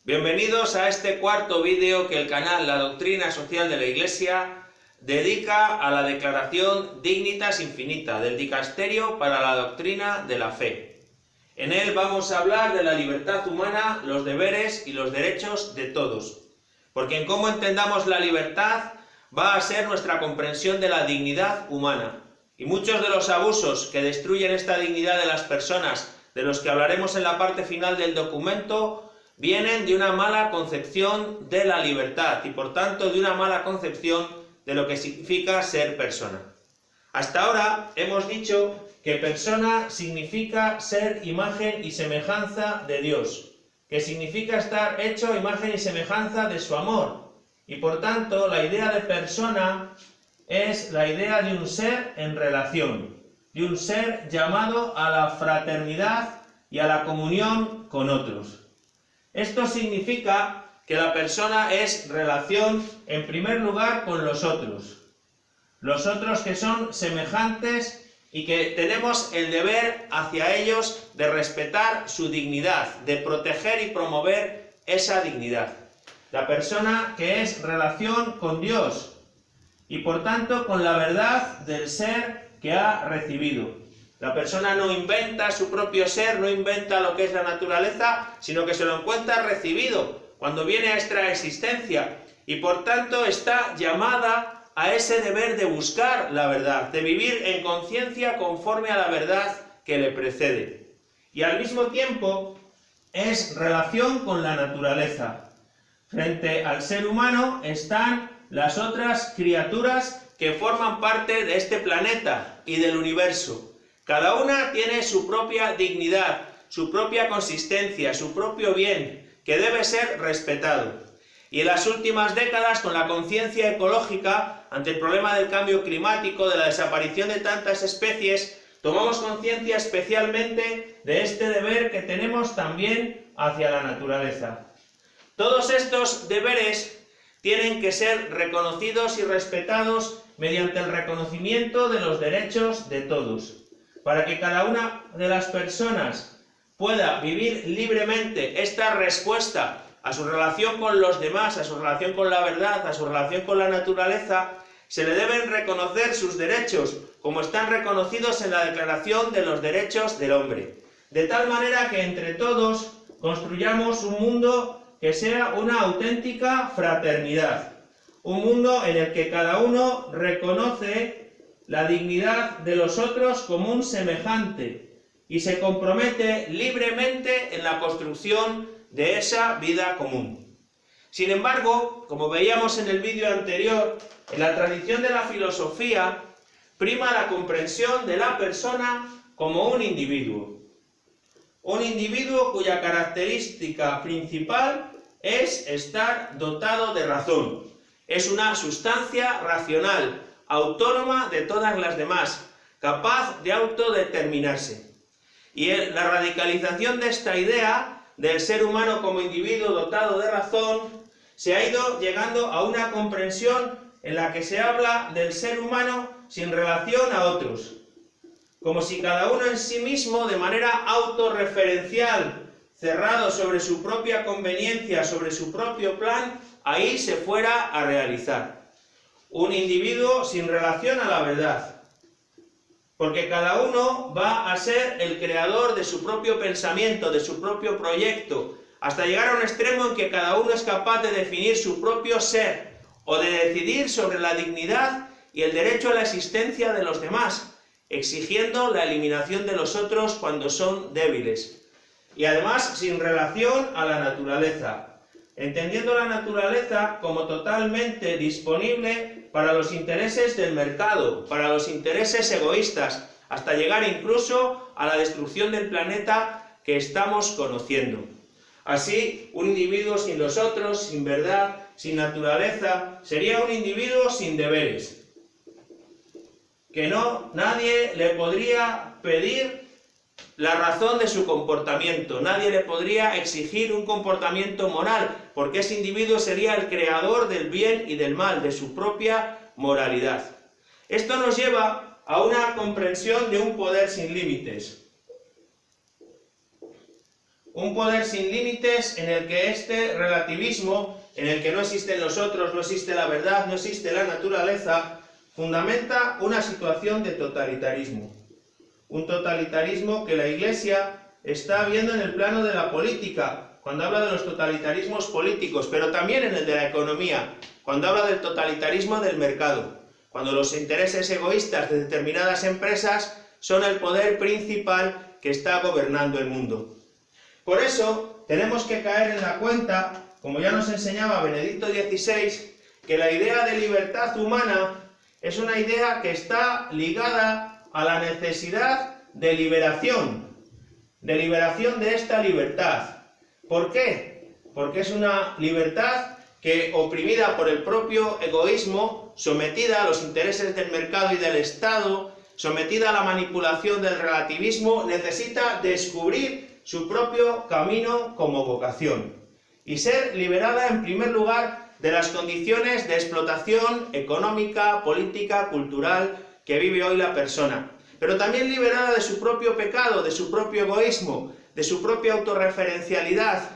Bienvenidos a este cuarto vídeo que el canal La Doctrina Social de la Iglesia dedica a la declaración Dignitas Infinita del Dicasterio para la Doctrina de la Fe. En él vamos a hablar de la libertad humana, los deberes y los derechos de todos, porque en cómo entendamos la libertad va a ser nuestra comprensión de la dignidad humana. Y muchos de los abusos que destruyen esta dignidad de las personas, de los que hablaremos en la parte final del documento, vienen de una mala concepción de la libertad y por tanto de una mala concepción de lo que significa ser persona. Hasta ahora hemos dicho que persona significa ser imagen y semejanza de Dios, que significa estar hecho imagen y semejanza de su amor, y por tanto la idea de persona es la idea de un ser en relación, de un ser llamado a la fraternidad y a la comunión con otros. Esto significa que la persona es relación en primer lugar con los otros que son semejantes y que tenemos el deber hacia ellos de respetar su dignidad, de proteger y promover esa dignidad. La persona que es relación con Dios y por tanto con la verdad del ser que ha recibido. La persona no inventa su propio ser, no inventa lo que es la naturaleza, sino que se lo encuentra recibido cuando viene a esta existencia y por tanto está llamada a ese deber de buscar la verdad, de vivir en conciencia conforme a la verdad que le precede. Y al mismo tiempo es relación con la naturaleza. Frente al ser humano están las otras criaturas que forman parte de este planeta y del universo. Cada una tiene su propia dignidad, su propia consistencia, su propio bien, que debe ser respetado. Y en las últimas décadas, con la conciencia ecológica, ante el problema del cambio climático, de la desaparición de tantas especies, tomamos conciencia especialmente de este deber que tenemos también hacia la naturaleza. Todos estos deberes tienen que ser reconocidos y respetados mediante el reconocimiento de los derechos de todos, para que cada una de las personas pueda vivir libremente esta respuesta a su relación con los demás, a su relación con la verdad, a su relación con la naturaleza. Se le deben reconocer sus derechos, como están reconocidos en la Declaración de los Derechos del Hombre, de tal manera que entre todos construyamos un mundo que sea una auténtica fraternidad, un mundo en el que cada uno reconoce la dignidad de los otros como un semejante y se compromete libremente en la construcción de esa vida común. Sin embargo, como veíamos en el vídeo anterior, en la tradición de la filosofía prima la comprensión de la persona como un individuo cuya característica principal es estar dotado de razón. Es una sustancia racional, autónoma de todas las demás, capaz de autodeterminarse. Y la radicalización de esta idea del ser humano como individuo dotado de razón se ha ido llegando a una comprensión en la que se habla del ser humano sin relación a otros, como si cada uno en sí mismo, de manera autorreferencial, cerrado sobre su propia conveniencia, sobre su propio plan, ahí se fuera a realizar. Un individuo sin relación a la verdad, porque cada uno va a ser el creador de su propio pensamiento, de su propio proyecto, hasta llegar a un extremo en que cada uno es capaz de definir su propio ser o de decidir sobre la dignidad y el derecho a la existencia de los demás, exigiendo la eliminación de los otros cuando son débiles. Y además sin relación a la naturaleza, entendiendo la naturaleza como totalmente disponible para los intereses del mercado, para los intereses egoístas, hasta llegar incluso a la destrucción del planeta que estamos conociendo. Así, un individuo sin los otros, sin verdad, sin naturaleza, sería un individuo sin deberes, que nadie le podría pedir la razón de su comportamiento, nadie le podría exigir un comportamiento moral, porque ese individuo sería el creador del bien y del mal, de su propia moralidad. Esto nos lleva a una comprensión de un poder sin límites. un poder sin límites en el que este relativismo, en el que no existen los otros, no existe la verdad, no existe la naturaleza, fundamenta una situación de totalitarismo. Un totalitarismo que la Iglesia está viendo en el plano de la política, cuando habla de los totalitarismos políticos, pero también en el de la economía, cuando habla del totalitarismo del mercado, cuando los intereses egoístas de determinadas empresas son el poder principal que está gobernando el mundo. Por eso tenemos que caer en la cuenta, como ya nos enseñaba Benedicto XVI, que la idea de libertad humana es una idea que está ligada a la necesidad de liberación de esta libertad. ¿Por qué? Porque es una libertad que, oprimida por el propio egoísmo, sometida a los intereses del mercado y del Estado, sometida a la manipulación del relativismo, necesita descubrir su propio camino como vocación y ser liberada en primer lugar de las condiciones de explotación económica, política, cultural que vive hoy la persona, pero también liberada de su propio pecado, de su propio egoísmo, de su propia autorreferencialidad,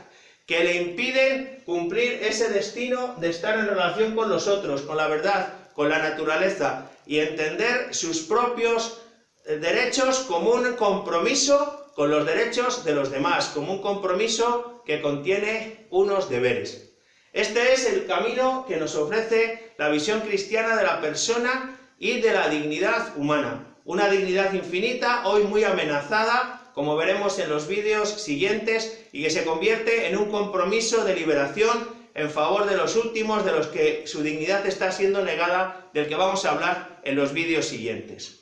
que le impiden cumplir ese destino de estar en relación con los otros, con la verdad, con la naturaleza, y entender sus propios derechos como un compromiso con los derechos de los demás, como un compromiso que contiene unos deberes. Este es el camino que nos ofrece la visión cristiana de la persona y de la dignidad humana. Una dignidad infinita, hoy muy amenazada, como veremos en los vídeos siguientes, y que se convierte en un compromiso de liberación en favor de los últimos, de los que su dignidad está siendo negada, del que vamos a hablar en los vídeos siguientes.